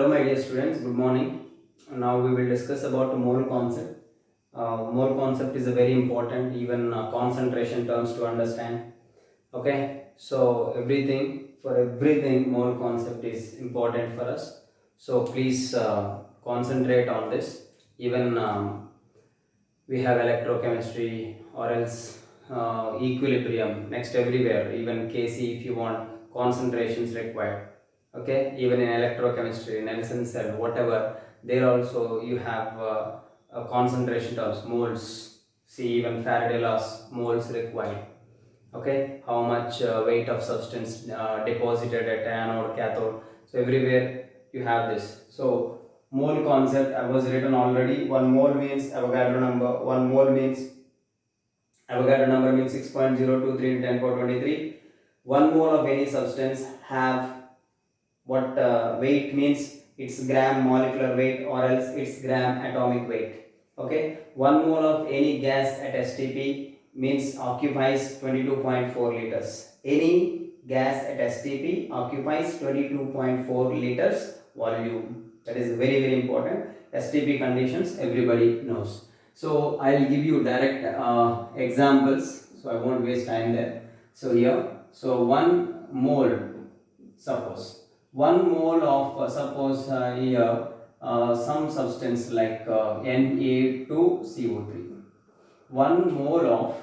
Hello my dear students, good morning. Now we will discuss about mole concept. Mole concept is a very important, even concentration terms to understand. Okay, so everything mole concept is important for us. So please concentrate on this. Even we have electrochemistry or else equilibrium next everywhere, even Kc if you want, concentrations required. Okay, even in electrochemistry, Nelson cell, whatever, there also you have a concentration terms, moles. See, even Faraday laws, moles required. Okay, how much weight of substance deposited at anode, cathode. So everywhere you have this. So mole concept I was written already. One mole means Avogadro number. One mole means Avogadro number means 6.023 in 10 power 23. One mole of any substance have what weight means, it's gram molecular weight or else it's gram atomic weight. Okay, one mole of any gas at STP means occupies 22.4 liters. Any gas at STP occupies 22.4 liters volume. That is very important. STP conditions everybody knows. So I'll give you direct examples, so I won't waste time there. So here, so one mole, suppose one mole of suppose here some substance like Na2CO3, one mole of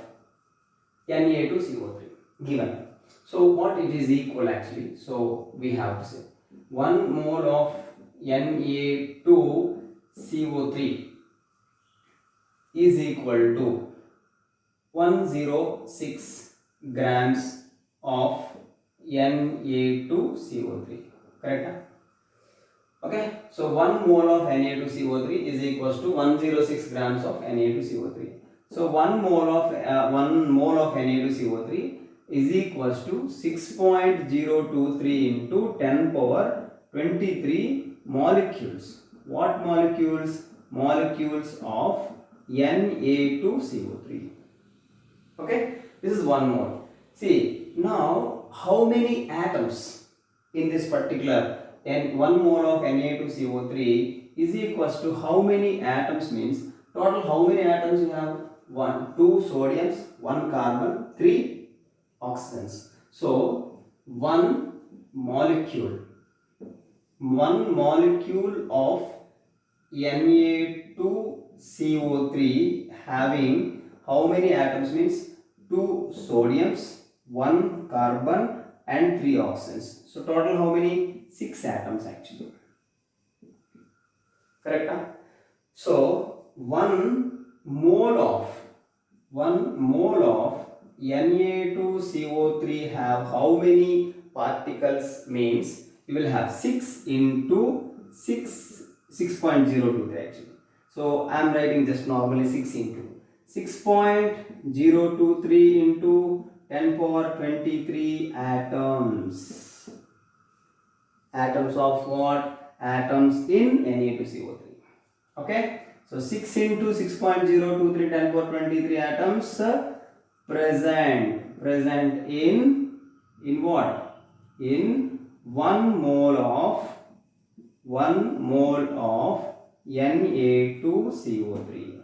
Na2CO3 given. So what it is equal actually, so we have to say one mole of Na2CO3 is equal to 106 grams of Na2CO3. Correct? Okay, so 1 mole of Na2CO3 is equals to 106 grams of Na2CO3. So 1 mole of Na2CO3 is equals to 6.023 into 10 power 23 molecules. What molecules? Molecules of Na2CO3. Okay, this is 1 mole. See, now how many atoms in this particular, and 1 mole of Na2CO3 is equals to how many atoms means total how many atoms you have? 1, 2 sodiums, 1 carbon, 3 oxygens. So molecule, one molecule of Na2CO3 having how many atoms means 2 sodiums, 1 carbon and 3 oxygens. So total how many? 6 atoms actually. Correct? Huh? So 1 mole of Na2CO3 have how many particles means you will have 6 into 6.023 actually. So I am writing just normally 6 into 6.023 into 10 power 23 atoms. Atoms of what? Atoms in Na2CO3. Okay, so 6 into 6.023 10 power 23 atoms present in what? In 1 mole of Na2CO3.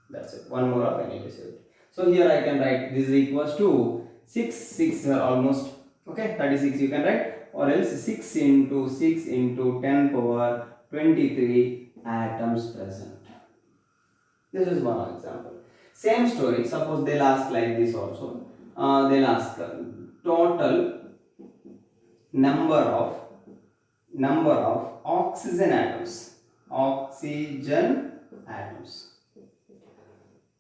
That's it, 1 mole of Na2CO3. So here I can write this is equals to 6 almost, okay, 36 you can write, or else 6 into 10 power 23 atoms present. This is one example. Same story, suppose they'll ask like this also. They'll ask total number of oxygen atoms.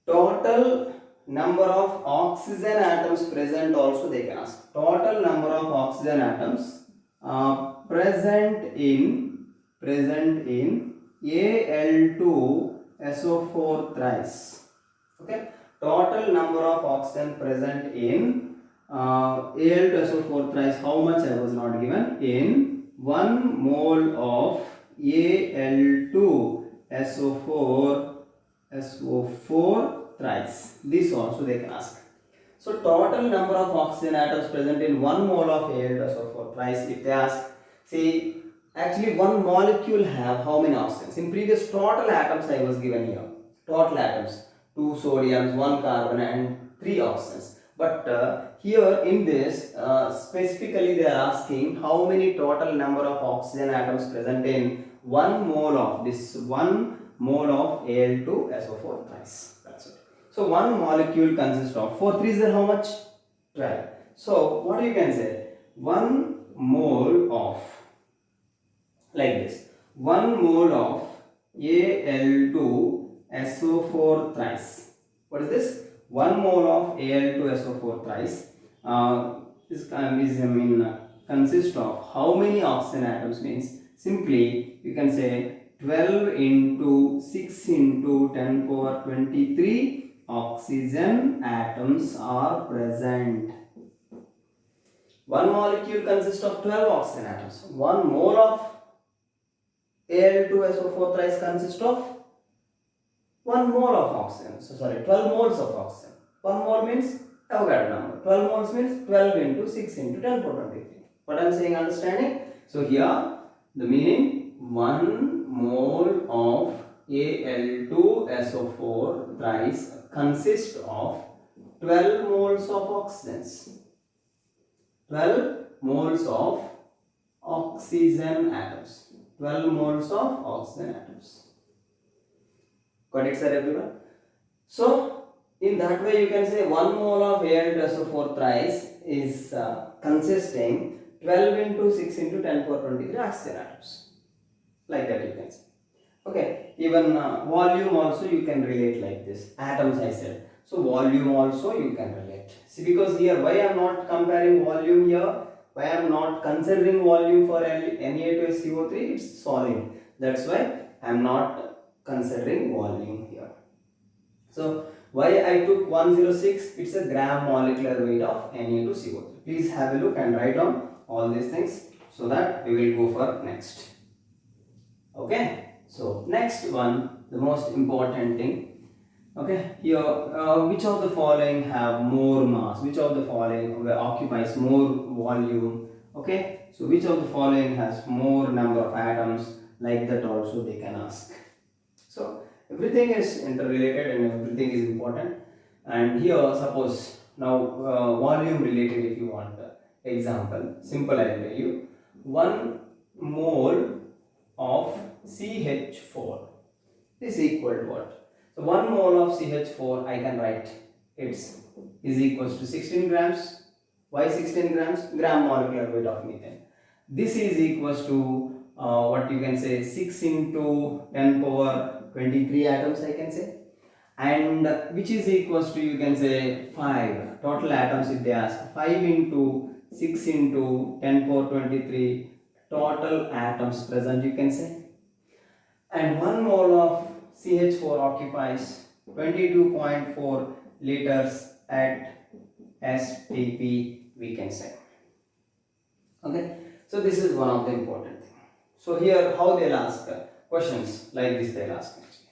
Total number of oxygen atoms present also they can ask. Total number of oxygen atoms present in Al2SO4 thrice. Okay, total number of oxygen present in Al2SO4 thrice. How much I was not given. In 1 mole of Al2SO4 thrice. This also they can ask. So total number of oxygen atoms present in 1 mole of Al2SO4 thrice. If they ask, see, Actually, one molecule have how many oxygens? In previous total atoms I was given here. Total atoms, 2 sodiums, 1 carbon and 3 oxygens. But here in this specifically they are asking how many total number of oxygen atoms present in 1 mole of this 1 mole of Al2SO4 thrice. That's it. So one molecule consists of 4 threes are how much? 12. So what you can say? 1 mole of, like this, 1 mole of Al2SO4 thrice. What is this? 1 mole of Al2SO4 thrice consists of how many oxygen atoms? Means simply you can say 12 into 6 into 10 power 23 oxygen atoms are present. One molecule consists of 12 oxygen atoms. 1 mole of Al2SO4 thrice consists of 1 mole of oxygen. So sorry, 12 moles of oxygen. 1 mole means Avogadro number. 12 moles means 12 into 6 into 10 power 23. What I am saying, understanding? So here the meaning, 1 mole of Al2SO4 thrice consists of 12 moles of oxygens. 12 moles of oxygen atoms. 12 moles of oxygen atoms. Got it, sir, everyone? So in that way you can say 1 mole of Al2SO4 thrice is consisting 12 into 6 into 10 power 23 oxygen atoms. Like that you can say. Okay, even volume also you can relate like this. Atoms I said. So volume also you can relate. See, because here why I am not comparing volume here, why I am not considering volume for Na2SCO3, it's solid. That's why I am not considering volume here. So why I took 106, it's a gram molecular weight of Na2CO3. Please have a look and write down all these things so that we will go for next. Okay, so next one, the most important thing. Okay, here which of the following have more mass? Which of the following occupies more volume? Okay, so which of the following has more number of atoms? Like that also they can ask. So everything is interrelated and everything is important. And here suppose now volume related, if you want example, simple I will tell you. 1 mole of CH4 is equal to what? So 1 mole of CH4 I can write it's is equals to 16 grams. Why 16 grams? Gram molecular weight of methane. This is equals to what you can say 6 into 10 power 23 atoms I can say, and which is equals to you can say 5 total atoms. If they ask 5 into 6 into 10 power 23 total atoms present you can say, and 1 mole of CH4 occupies 22.4 liters at STP we can say. Okay, so this is one of the important thing. So here how they'll ask questions like this they'll ask actually.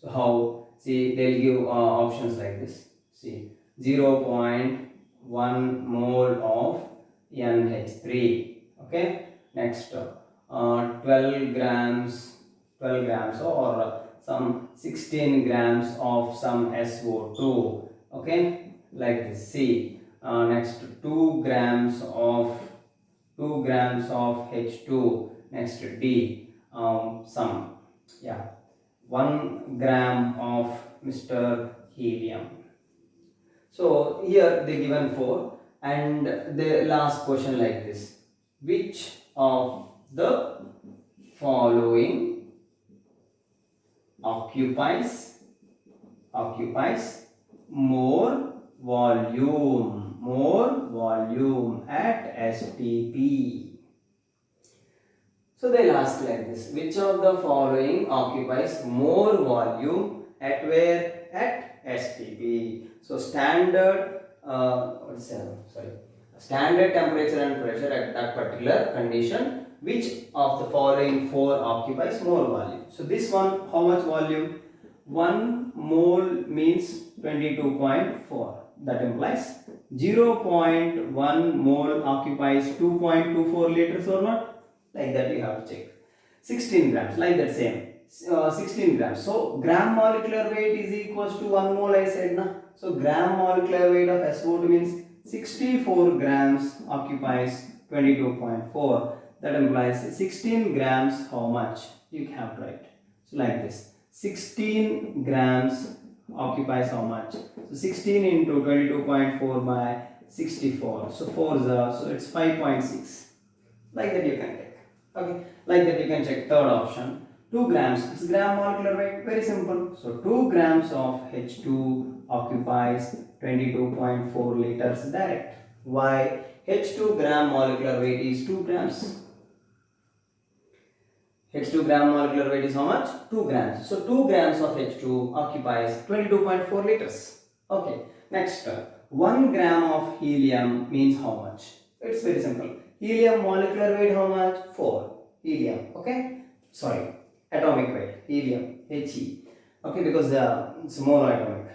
So how, see, they'll give options like this. See, 0.1 mole of NH3. Okay, next 12 grams or some 16 grams of some SO2. Okay, like this. See, next 2 grams of H2. Next D, some 1 gram of Mr. Helium. So here they given 4 and the last question like this. Which of the following occupies more volume at STP? So they'll ask like this. Which of the following occupies more volume at where? At STP. So standard standard temperature and pressure at that particular condition. Which of the following 4 occupies more volume? So this one, how much volume? 1 mole means 22.4. That implies 0.1 mole occupies 2.24 liters or not? Like that you have to check. 16 grams, like that same. 16 grams. So gram molecular weight is equals to 1 mole I said na. So gram molecular weight of SO2 means 64 grams occupies 22.4. That implies 16 grams how much? You have to write. So like this. 16 grams occupies how much? So 16 into 22.4 by 64. So 4 is so it's 5.6. Like that you can take. Okay. Like that you can check. Third option. 2 grams. It's gram molecular weight. Very simple. So 2 grams of H2 occupies 22.4 liters direct. Why? H2 gram molecular weight is 2 grams. H2 gram molecular weight is how much? 2 grams. So 2 grams of H2 occupies 22.4 liters. Okay. Next, 1 gram of helium means how much? It's very simple. Helium molecular weight how much? 4. Helium. Okay. Sorry. Atomic weight. Helium. He. Okay. Because it's more atomic.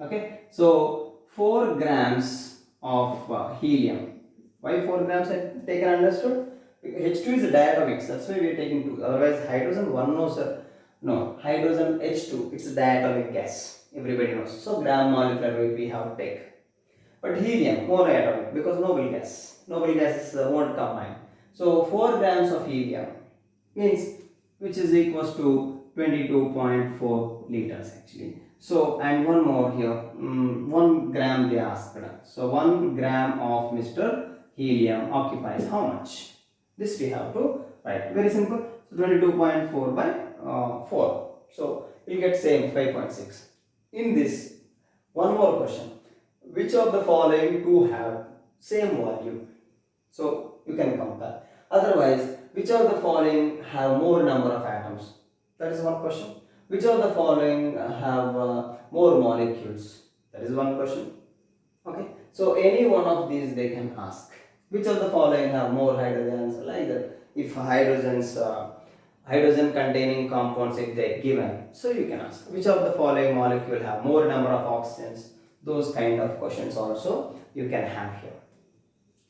Okay. So 4 grams of helium. Why 4 grams I taken understood? H2 is a diatomic, that's why we are taking 2. Otherwise, hydrogen 1 no sir. No, hydrogen H2, it's a diatomic gas. Everybody knows. So, gram molecular weight we have to take. But helium, more atomic because noble gas. Noble gases won't combine. So, 4 grams of helium means which is equals to 22.4 liters actually. So, and one more here, 1 gram they asked. So, 1 gram of Mr. Helium occupies how much? This we have to write. Very simple. So 22.4 by 4. So you'll get same 5.6. In this, one more question. Which of the following two have same volume? So you can compare. Otherwise, which of the following have more number of atoms? That is one question. Which of the following have more molecules? That is one question. Okay. So any one of these they can ask. Which of the following have more hydrogens? Like that. If hydrogens, hydrogen containing compounds if they are given, so you can ask which of the following molecule have more number of oxygens. Those kind of questions also you can have here.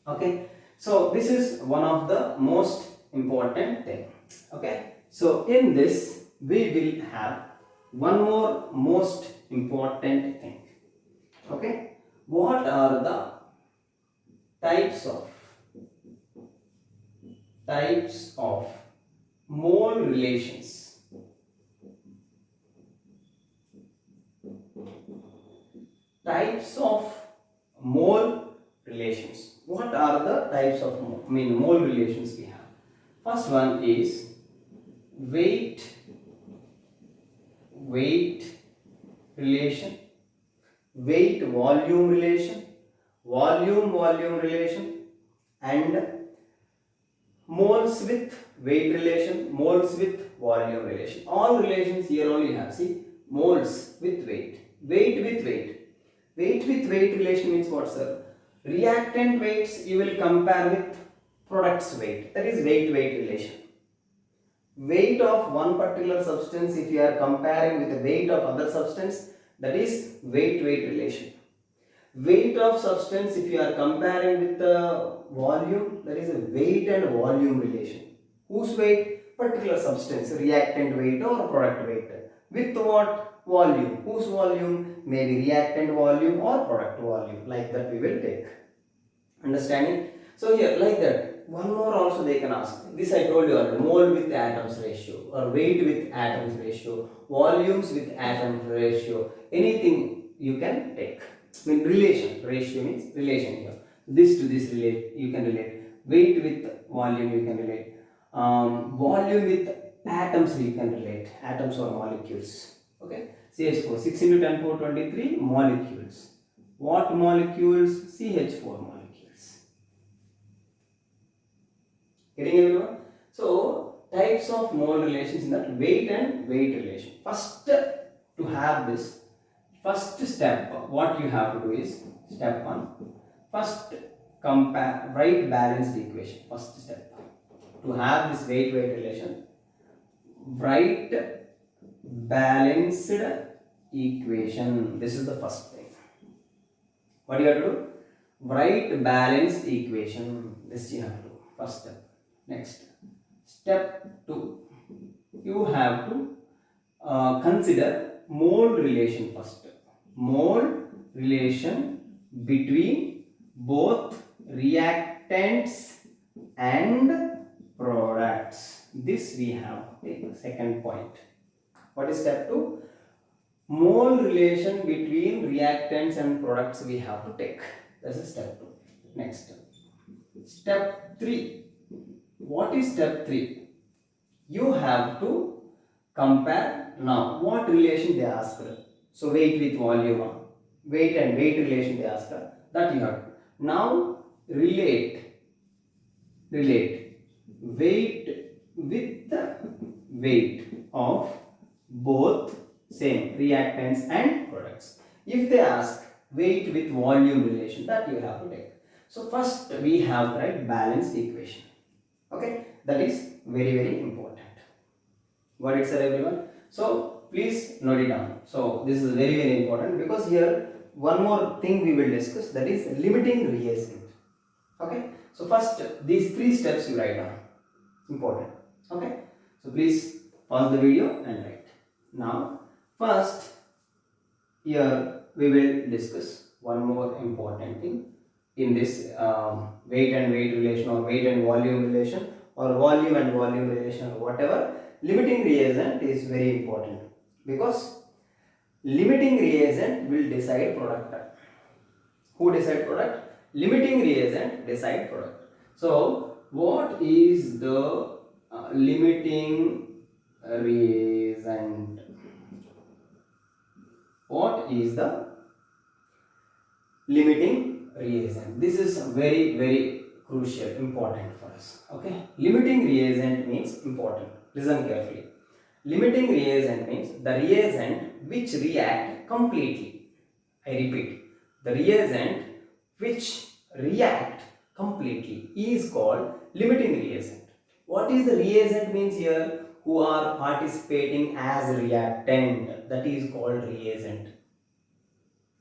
Okay. So this is one of the most important thing. Okay. So in this we will have one more most important thing. Okay. What are the types of mole relations? Types of mole relations. What are the types of mole relations we have? First one is weight relation, weight volume relation, volume relation, and moles with weight relation, moles with volume relation. All relations here only have. See, moles with weight, weight with weight. Weight with weight relation means what, sir? Reactant weights you will compare with product's weight. That is weight relation. Weight of one particular substance if you are comparing with the weight of other substance, that is weight relation. Weight of substance if you are comparing with the volume, that is a weight and volume relation. Whose weight? Particular substance, reactant weight or product weight. With what? Volume. Whose volume? Maybe reactant volume or product volume. Like that we will take. Understanding? So here like that. One more also they can ask. This I told you already. Mole with atoms ratio or weight with atoms ratio, volumes with atoms ratio. Anything you can take. I mean relation. Ratio means relation here. This to this relate. You can relate. Weight with volume you can relate. Volume with atoms you can relate. Atoms or molecules. Okay. CH4. 6 into 10 power 23 molecules. What molecules? CH4 molecules. Getting everyone? So types of mole relations in that weight and weight relation. First to have this, first step what you have to do is step 1. First compare, write balanced equation. First step to have this weight relation, write balanced equation. This is the first thing. What do you have to do? Write balanced equation. This you have to do. First step. Next, Step 2, you have to consider mole relation first. Mole relation between both reactants and products. This we have taken. Second point. What is step 2? Mole relation between reactants and products we have to take. That is step 2. Next. Step 3. What is step 3? You have to compare. Now what relation they asked? So weight with volume, weight and weight relation they asked, that you have to. Now relate weight with the weight of both same reactants and products. If they ask weight with volume relation, that you have to take. So first we have to write balanced equation. Okay, that is very important. Got it, sir, everyone? So please note it down. So this is very important, because here one more thing we will discuss, that is limiting reagent. Okay, so first these 3 steps you write down, important. Okay, so please pause the video and write. Now first here we will discuss one more important thing in this weight and weight relation, or weight and volume relation, or volume and volume relation, or whatever. Limiting reagent is very important, because limiting reagent will decide product. Who decide product? Limiting reagent decide product. So what is the limiting reagent? What is the limiting reagent? This is very crucial, important for us. Okay, limiting reagent means important. Listen carefully. Limiting reagent means the reagent which react completely. I repeat, the reagent which react completely is called limiting reagent. What is the reagent means here? Who are participating as reactant, that is called reagent.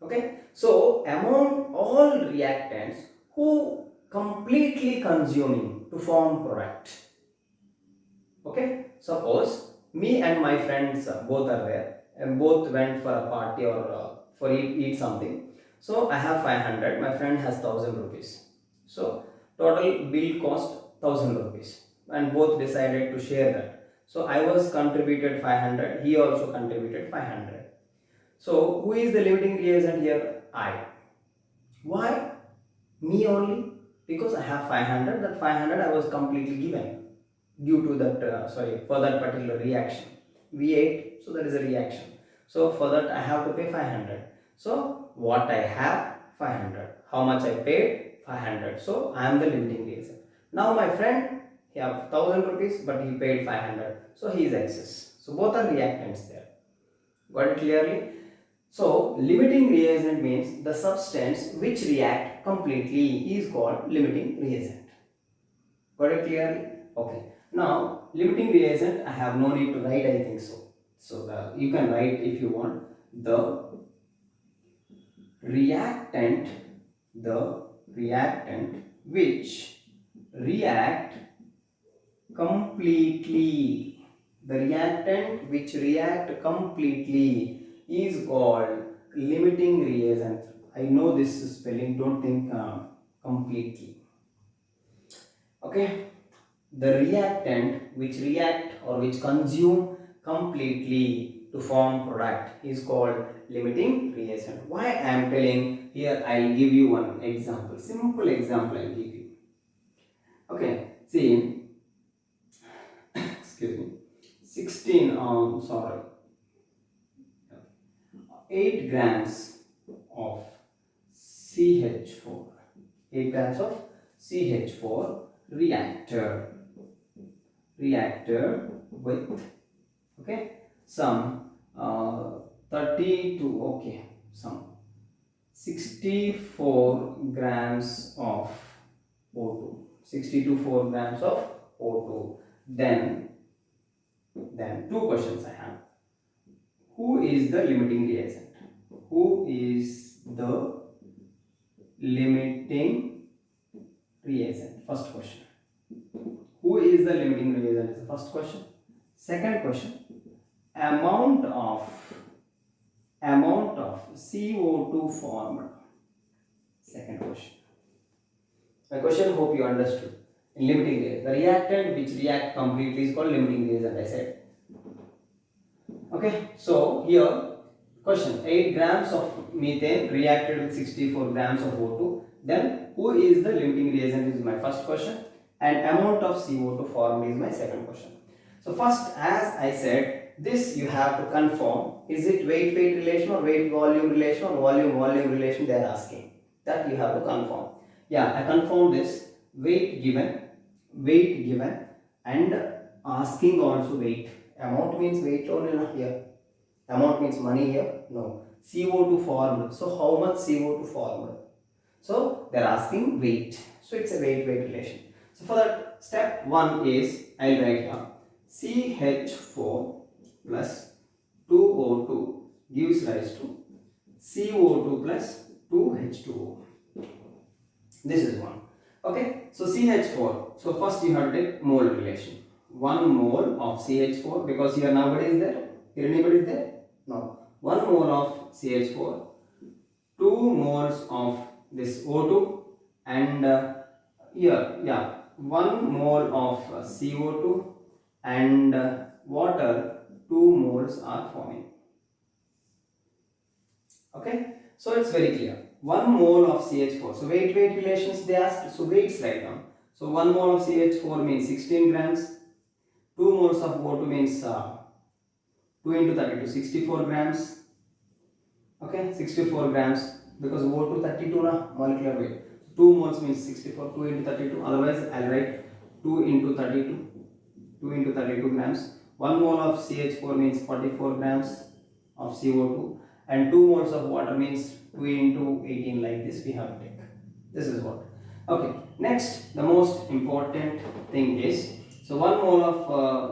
Okay, so among all reactants, who completely consuming to form product. Okay, suppose me and my friends both are there, and both went for a party, or for eat something. So I have 500, my friend has 1000 rupees. So total bill cost 1000 rupees, and both decided to share that. So I was contributed 500, he also contributed 500. So who is the limiting reagent here? I. Why me only? Because I have 500, that 500 I was completely given due to that, for that particular reaction. We ate, so that is a reaction. So for that I have to pay 500. So what I have, 500. How much I paid? 500. So I am the limiting reagent. Now my friend, he have 1000 rupees, but he paid 500. So he is excess. So both are reactants there. Got it clearly? So limiting reagent means the substance which react completely is called limiting reagent. Got it clearly? Okay. Now limiting reagent, I have no need to write, I think so. So you can write if you want. The reactant which react completely. The reactant which react completely is called limiting reagent. I know this spelling, don't think completely. Okay, the reactant which react or which consume completely to form product is called limiting reagent. Why I am telling here, I'll give you one example, simple example I'll give you. Okay, see, excuse me, 8 grams of CH4, 8 grams of CH4 reactor with, okay, some 32, okay, some 64 grams of O2, 64 grams of O2. Then two questions I have. Who is the limiting reagent? Who is the limiting reagent? First question. Who Who is the limiting reagent is the first question. Second question, amount of CO2 formed. Second question. My question, hope you understood. In limiting reagent, the reactant which react completely is called limiting reagent, I said. Okay, so here question, 8 grams of methane reacted with 64 grams of O2. Then who is the limiting reagent is my first question, and amount of CO2 formed is my second question. So first, as I said, this you have to confirm, is it weight-weight relation or weight-volume relation or volume-volume relation they are asking. That you have to confirm. Yeah, I confirm this, weight given, and asking also weight. Amount means weight only here. Amount means money here? No. CO2 formed. So how much CO2 formed? So they are asking weight. So it's a weight-weight relation. So for that, step 1 is, I'll write here, CH4 plus 2O2 gives rise to CO2 plus 2H2O. This is one. Okay, so CH4. So first you have to take mole relation. 1 mole of CH4, because here nobody is there. Here anybody is there? No. 1 mole of CH4, 2 moles of this O2, and here, yeah, 1 mole of CO2 and water, 2 moles are forming. Okay, so it's very clear. 1 mole of CH4. So weight-weight relations they asked. So weights write down. So 1 mole of CH4 means 16 grams. 2 moles of O2 means 2 into 32, 64 grams. Okay, 64 grams, because O2 32 na molecular weight. 2 moles means 64, 2 into 32. Otherwise, I'll write 2 into 32, 2 into 32 grams. 1 mole of CH4 means 44 grams of CO2, and 2 moles of water means 2 into 18, like this we have to take. This is what. Okay, next, the most important thing is, so 1 mole of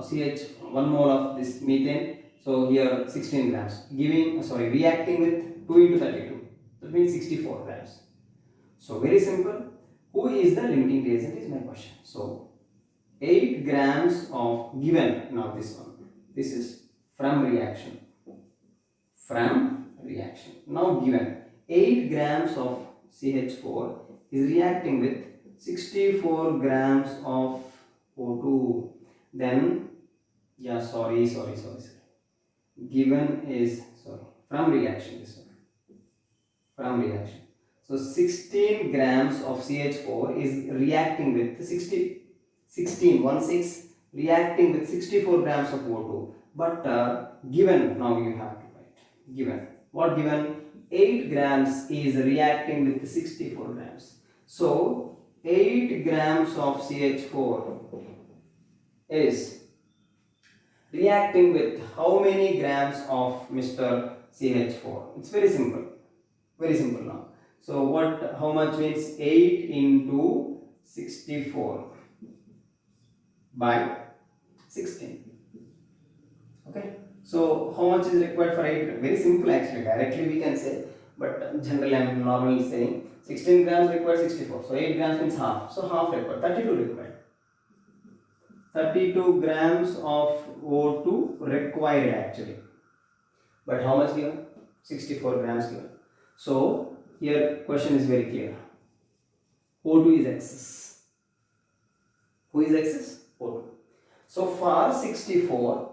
1 mole of this methane, so here 16 grams, reacting with 2 into 32, that means 64 grams. So very simple, who is the limiting reagent is my question. So 8 grams of given, now this one, this is from reaction, now given 8 grams of CH4 is reacting with 64 grams of O2. Then, yeah, sorry, given is, from reaction, this one, from reaction. So 16 grams of CH4 is reacting with 16 reacting with 64 grams of O2. But given, now you have to write, given, what given? 8 grams is reacting with 64 grams. So 8 grams of CH4 is reacting with how many grams of Mr. CH4? It's very simple now. So how much means 8 into 64 by 16. Okay, so how much is required for 8? Very simple actually, directly we can say, but generally I am normally saying 16 grams required 64, so 8 grams means half, so half required, 32 required. 32 grams of O2 required actually, but how much given? 64 grams given. So here question is very clear, O2 is excess. Who is excess? O2. So for 64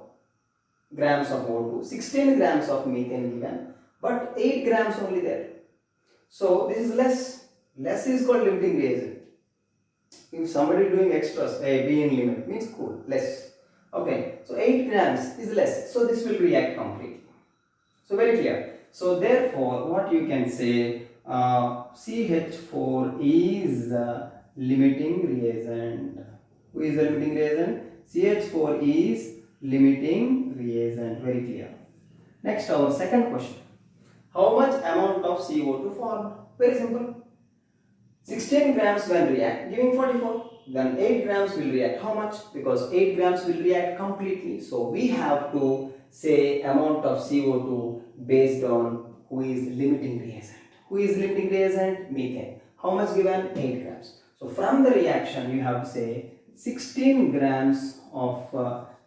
grams of O2, 16 grams of methane given, but 8 grams only there. So this is less. Less is called limiting reagent. If somebody doing extras, being limit means cool, less. Okay, so 8 grams is less. So this will react completely. So very clear. So therefore, what you can say, CH4 is the limiting reagent. Who is the limiting reagent? CH4 is limiting reagent. Very clear. Next, our second question. How much amount of CO2 formed? Very simple. 16 grams will react, giving 44. Then 8 grams will react. How much? Because 8 grams will react completely. So we have to say amount of CO2 based on who is limiting reagent. Who is limiting reagent? Methane. How much given? 8 grams. So from the reaction you have to say 16 grams of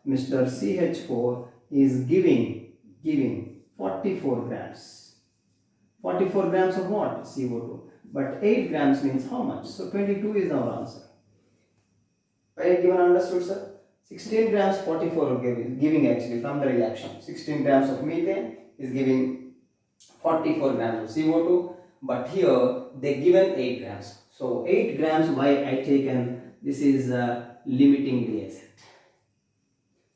Mr. CH4 is giving 44 grams. 44 grams of what? CO2. But 8 grams means how much? So 22 is our answer. Right, given understood, sir? 16 grams 44 giving actually from the reaction. 16 grams of methane is giving 44 grams of CO2, but here they given 8 grams. So 8 grams, why I taken this is a limiting reagent.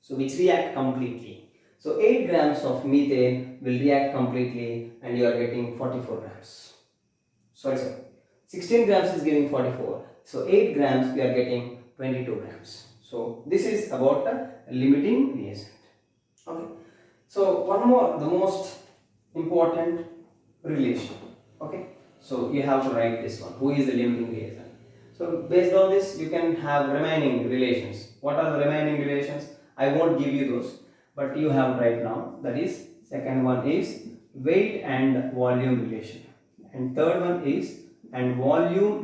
So which react completely. So 8 grams of methane will react completely and you are getting 44 grams. Sorry, 16 grams is giving 44. So 8 grams we are getting 22 grams. So this is about the limiting reagent. Okay. So one more, the most important relation. Okay. So you have to write this one. Who is the limiting reagent? So based on this, you can have remaining relations. What are the remaining relations? I won't give you those, but you have right now. That is, second one is weight and volume relation, and third one is volume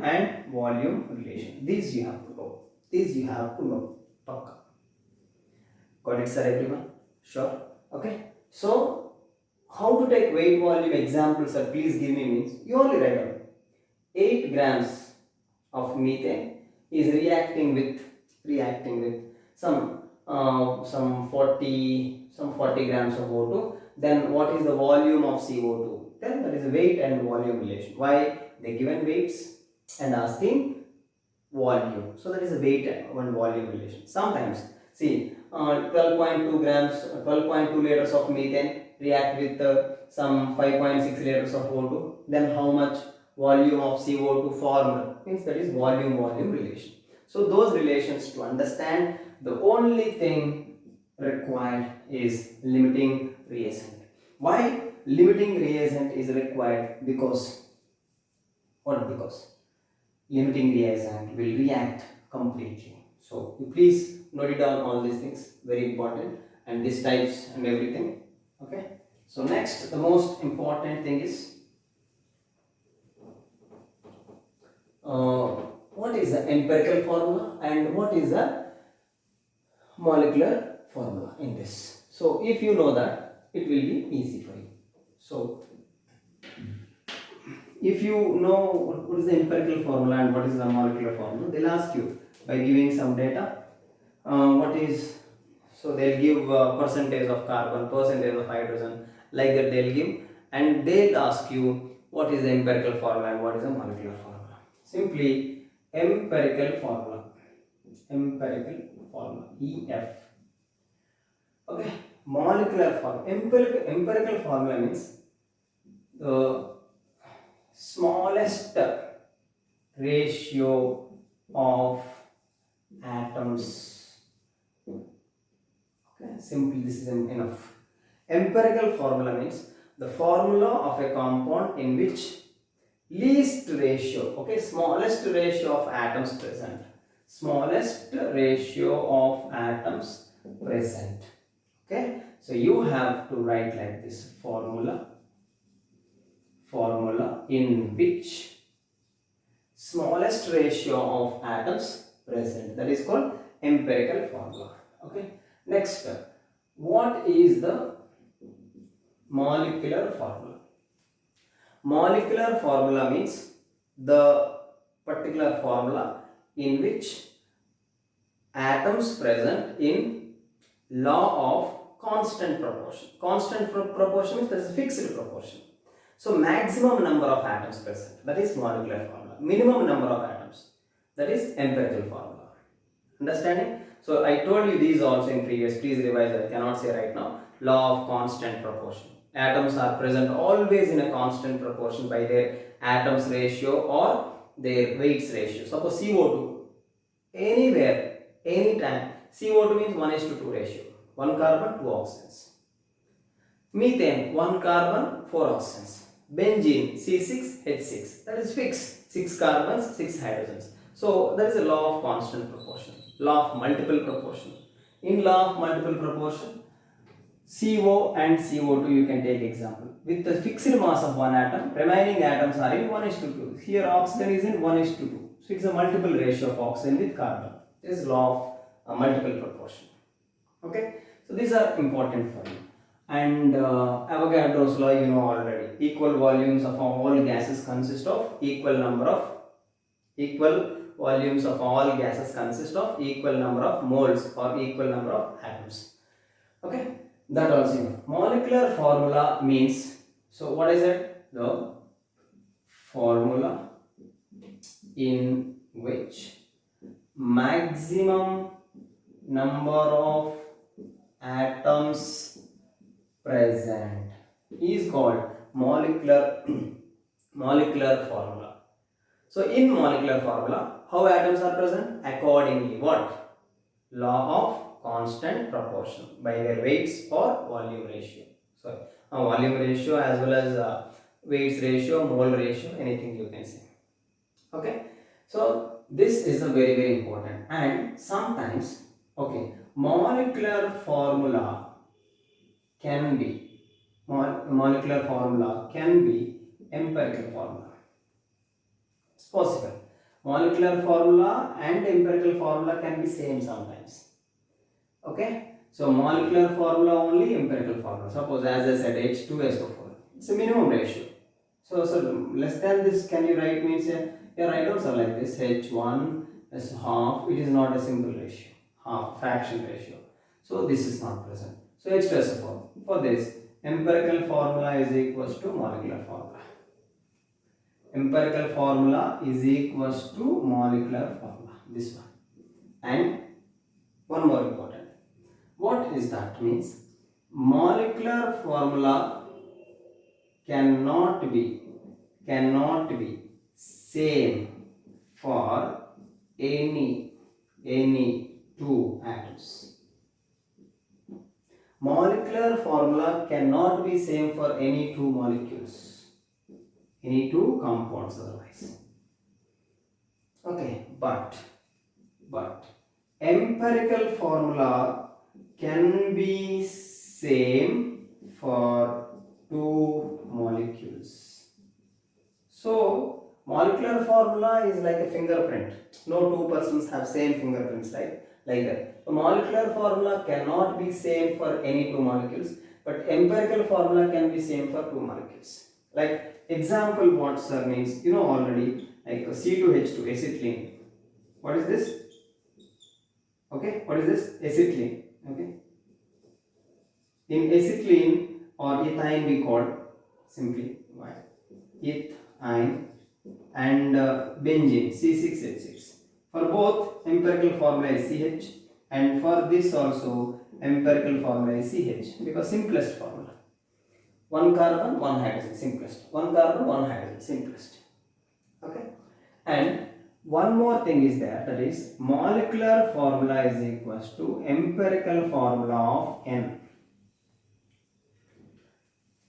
relation. These you have to know. These you have to know. Okay. Got it, sir, everyone? Sure. Okay. So how to take weight volume example, sir? Please give me means you only write down 8 grams of methane is reacting with some 40 grams of O2. Then what is the volume of CO2? Then that is weight and volume relation. Why? They given weights and asking volume. So that is a weight and volume relation. Sometimes see 12.2 grams, 12.2 liters of methane react with some 5.6 liters of O2. Then how much volume of CO2 formed? Means that is volume relation. So those relations to understand, the only thing required is limiting reagent. Why limiting reagent is required? Because limiting reagent will react completely. So you please note it down, all these things, very important, and these types and everything. Okay. So next, the most important thing is what is the empirical formula and what is the molecular formula in this. So if you know that, it will be easy for you. So if you know what is the empirical formula and what is the molecular formula, they'll ask you by giving some data. So they'll give percentage of carbon, percentage of hydrogen, like that they'll give, and they'll ask you what is the empirical formula and what is the molecular formula. Simply empirical formula, EF. Okay, molecular formula, empirical formula means the smallest ratio of atoms. Okay, simply this is enough. Empirical formula means the formula of a compound in which least ratio, okay, smallest ratio of atoms present. Smallest ratio of atoms present. Okay, so you have to write like this formula in which smallest ratio of atoms present. That is called empirical formula. Okay. Next, what is the molecular formula? Molecular formula means the particular formula in which atoms present in law of constant proportion. Constant proportion means there is a fixed proportion. So maximum number of atoms present, that is molecular formula. Minimum number of atoms, that is empirical formula. Understanding? So I told you these also in previous, please revise it, I cannot say right now. Law of constant proportion. Atoms are present always in a constant proportion by their atoms ratio or their weights ratio. Suppose CO2, anywhere, anytime, CO2 means 1:2 ratio. 1 carbon, 2 oxygens. Methane, 1 carbon, 4 oxygens. Benzene, C6H6, that is fixed. 6 carbons, 6 hydrogens. So that is a law of constant proportion. Law of multiple proportion. In law of multiple proportion, CO and CO2 you can take example. With the fixed mass of one atom, remaining atoms are in 1:2. Here oxygen is in 1:2. So it's a multiple ratio of oxygen with carbon. It is law of multiple proportion. Okay, so these are important for you. And Avogadro's law you know already. Equal volumes of all gases consist of equal volumes of all gases consist of equal number of moles or equal number of atoms. Okay, that also you know. Molecular formula means, so what is it? The formula in which maximum number of atoms present is called molecular formula. So in molecular formula, how atoms are present? Accordingly, what? Law of constant proportion by their weights or volume ratio. Sorry, volume ratio as well as weights ratio, mole ratio, anything you can say. Okay, so this is a very important. And sometimes, okay, molecular formula can be empirical formula. It's possible. Molecular formula and empirical formula can be same sometimes. Okay, so molecular formula only, empirical formula. Suppose as I said H2SO4, it's a minimum ratio. So less than this, can you write means your items are like this. H1 is half. It is not a simple ratio, half fraction ratio. So this is not present. So H2SO4. For this, empirical formula is equals to molecular formula. Empirical formula is equals to molecular formula. This one. And one more important. What is that? Means molecular formula cannot be same for any two atoms. Molecular formula cannot be same for any two molecules, any two compounds otherwise. Okay, but empirical formula can be same for two molecules. So molecular formula is like a fingerprint. No two persons have same fingerprints, right? Like that. So molecular formula cannot be same for any two molecules, but empirical formula can be same for two molecules. Like example, what sir means, you know already, like C2H2 acetylene. What is this? Okay, what is this? Acetylene. Okay. In acetylene or ethine we call simply ethine and benzene C6H6. For both empirical formula is CH, and for this also empirical formula is CH, because simplest formula. One carbon, one hydrogen, simplest. One carbon, one hydrogen, simplest. Okay. And one more thing is there, that is molecular formula is equals to empirical formula of N.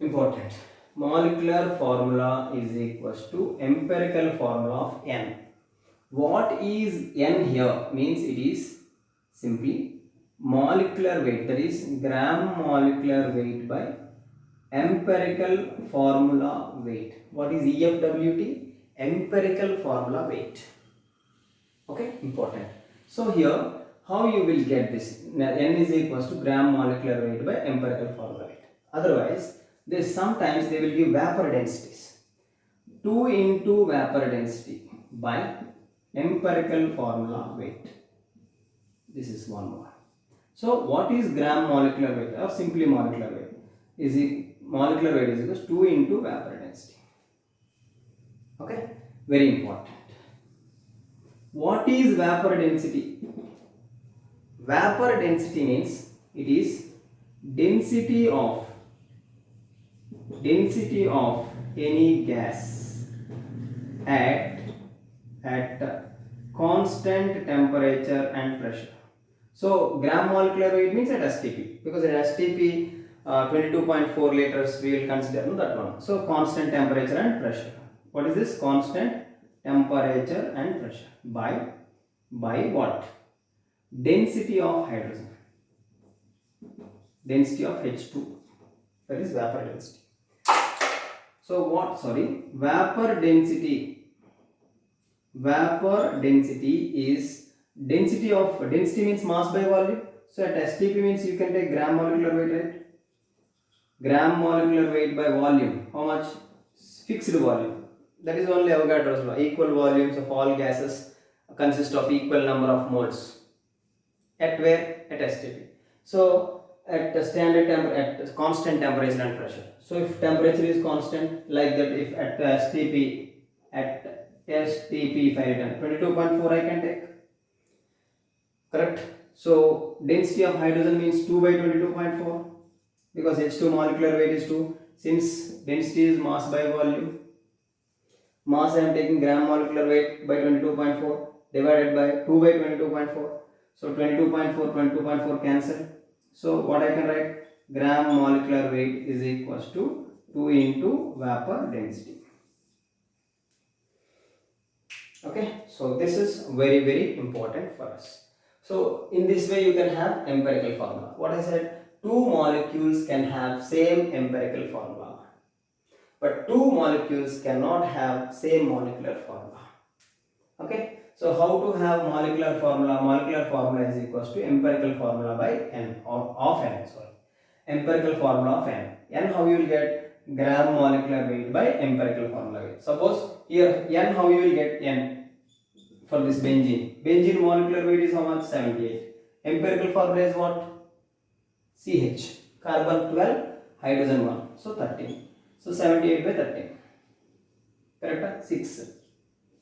Important. Molecular formula is equals to empirical formula of N. What is N here? Means it is simply molecular weight, that is gram molecular weight by empirical formula weight. What is EFWT? Empirical formula weight. Okay, important. So here, how you will get this? N is equals to gram molecular weight by empirical formula weight. Otherwise, sometimes they will give vapor densities. 2 into vapor density by empirical formula weight. This is one more. So what is gram molecular weight or simply molecular weight? Molecular weight is equals to 2 into vapor density. Okay, very important. What is vapor density? Vapor density means it is density of any gas at constant temperature and pressure. So gram molecular weight means at STP, because at STP 22.4 liters we will consider that one. So constant temperature and pressure. What is this? Constant temperature and pressure by what? Density of hydrogen, density of H2, that is vapor density. So what? Vapor density is Density means mass by volume. So at STP means you can take gram molecular weight, right? Gram molecular weight by volume. How much? Fixed volume. That is only Avogadro's law. Equal volumes of all gases consist of equal number of moles. At where? At STP. So at at constant temperature and pressure. So if temperature is constant, like that, if at STP if I written 22.4, I can take. Correct. So density of hydrogen means 2 by 22.4, because H2 molecular weight is 2. Since density is mass by volume, mass I am taking gram molecular weight by 22.4 divided by 2 by 22.4. So 22.4 cancel. So what I can write? Gram molecular weight is equals to 2 into vapor density. Okay, so this is very important for us. So in this way you can have empirical formula. What I said, two molecules can have same empirical formula, but two molecules cannot have same molecular formula. Okay, so how to have molecular formula? Molecular formula is equals to empirical formula by n, or of n, sorry, empirical formula of n. N how you will get? Gram molecular weight by empirical formula weight. Suppose here n how you will get? N for this benzene. Benzene molecular weight is how much? 78. Empirical formula is what? CH. Carbon 12, hydrogen 1. So 13. So 78 by 13. Correct? 6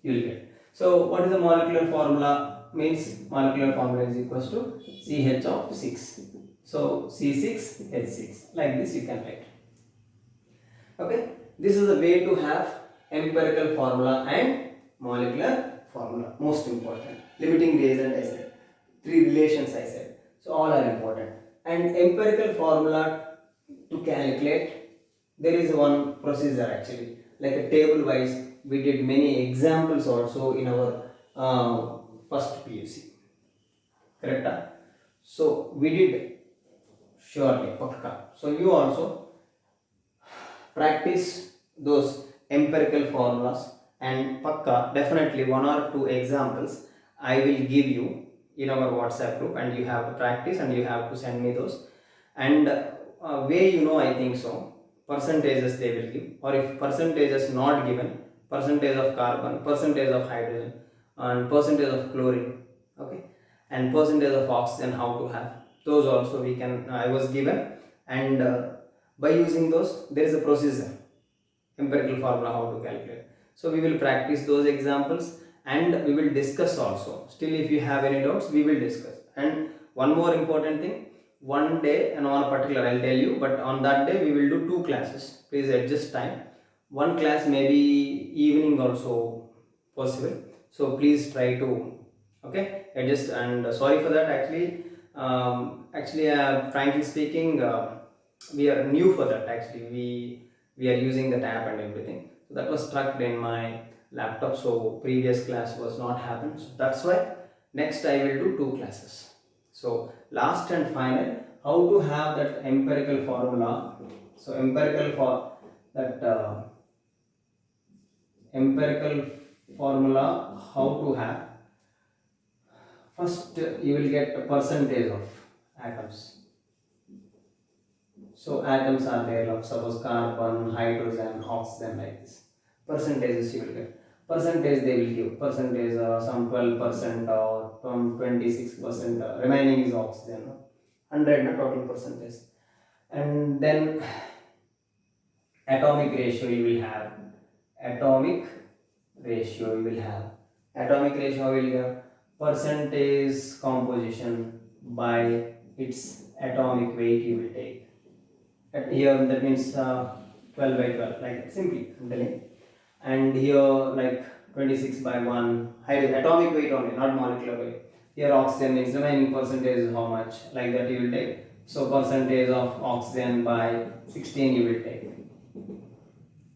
you will get. So what is the molecular formula? Means molecular formula is equals to CH of 6. So C6H6. Like this you can write. Okay. This is the way to have empirical formula and molecular formula. Most important. Limiting reagent I said. 3 relations I said. So all are important. And empirical formula to calculate, there is one procedure actually. Like a table wise, we did many examples also in our first PUC. Correct? So we did surely, pakka. So you also practice those empirical formulas, and pakka, definitely 1 or 2 examples I will give you in our WhatsApp group, and you have to practice and you have to send me those. And way I think so, percentages they will give, or if percentages not given, percentage of carbon, percentage of hydrogen, and percentage of chlorine, okay, and percentage of oxygen, how to have those also we can, I was given. And by using those, there is a procedure, empirical formula how to calculate. So we will practice those examples, and we will discuss also. Still, if you have any doubts, we will discuss. And one more important thing, one day and on a particular, I'll tell you, but on that day we will do 2 classes. Please adjust time. One class maybe evening also possible. So please try to, okay, adjust. And sorry for that. Actually, frankly speaking, we are new for that. Actually, we are using the tab and everything. So that was stuck in my laptop. So previous class was not happened. So that's why next I will do 2 classes. So last and final, how to have that empirical formula. So empirical formula how to have. First you will get a percentage of atoms. So atoms are there, of suppose carbon, hydrogen, oxygen, like this. Percentages you will get. Percentage they will give. Percentage some 12% or some 26%. Remaining is oxygen. 100 total percentage. And then atomic ratio you will have. Atomic ratio you will have. Atomic ratio will have percentage composition by its atomic weight you will take. Here that means 12 by 12, like simply I'm telling. And here like 26 by 1, atomic weight only, not molecular weight. Here oxygen means remaining percentage is how much, like that you will take. So percentage of oxygen by 16 you will take.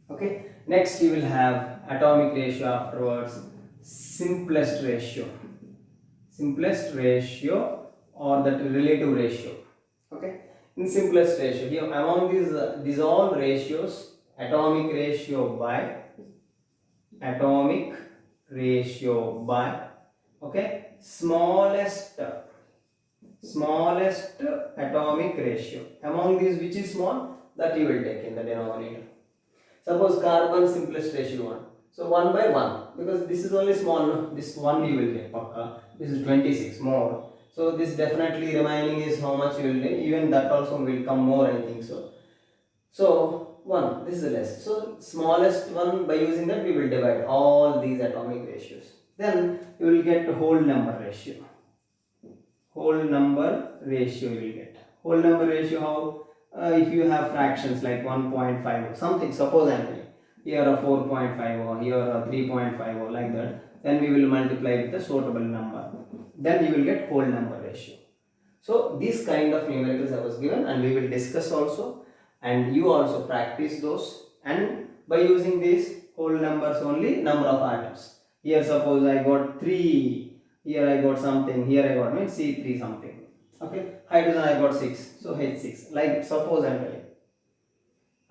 Okay, next you will have atomic ratio afterwards, simplest ratio or that relative ratio. Okay, in simplest ratio, here among these all ratios, atomic ratio by, okay, smallest atomic ratio. Among these, which is small, that you will take in the denominator. Suppose carbon simplest ratio 1. So 1 by 1, because this is only small, no? This 1 you will get pakka. This is 26 more. So this definitely remaining is how much you will get. Even that also will come more, I think so. So 1, this is less. So smallest one, by using that we will divide all these atomic ratios. Then you will get whole number ratio. Whole number ratio you will get. Whole number ratio how? If you have fractions like 1.5 or something, suppose I am telling here a 4.5 or here a 3.5 or like that, then we will multiply with the suitable number. Then you will get whole number ratio. So this kind of numericals I was given, and we will discuss also, and you also practice those, and by using these whole numbers only, number of atoms. Here suppose I got 3, here I got something, here I got means C3 something. Okay, hydrogen I got 6, so H6, like suppose I am telling.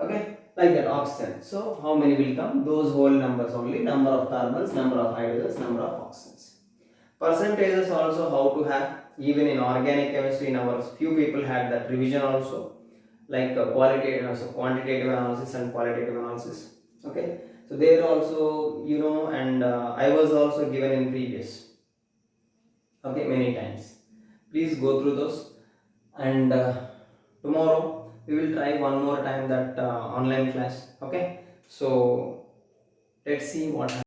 Okay, like that. Oxygen, so how many will come? Those whole numbers only, number of carbons, number of hydrogens, number of oxygens. Percentages also how to have, even in organic chemistry in our few people had that revision also, like qualitative, so quantitative analysis and qualitative analysis. Okay, so there also you know, and I was also given in previous, okay, many times. Please go through those, and tomorrow we will try one more time that online class. Okay, so let's see what happens.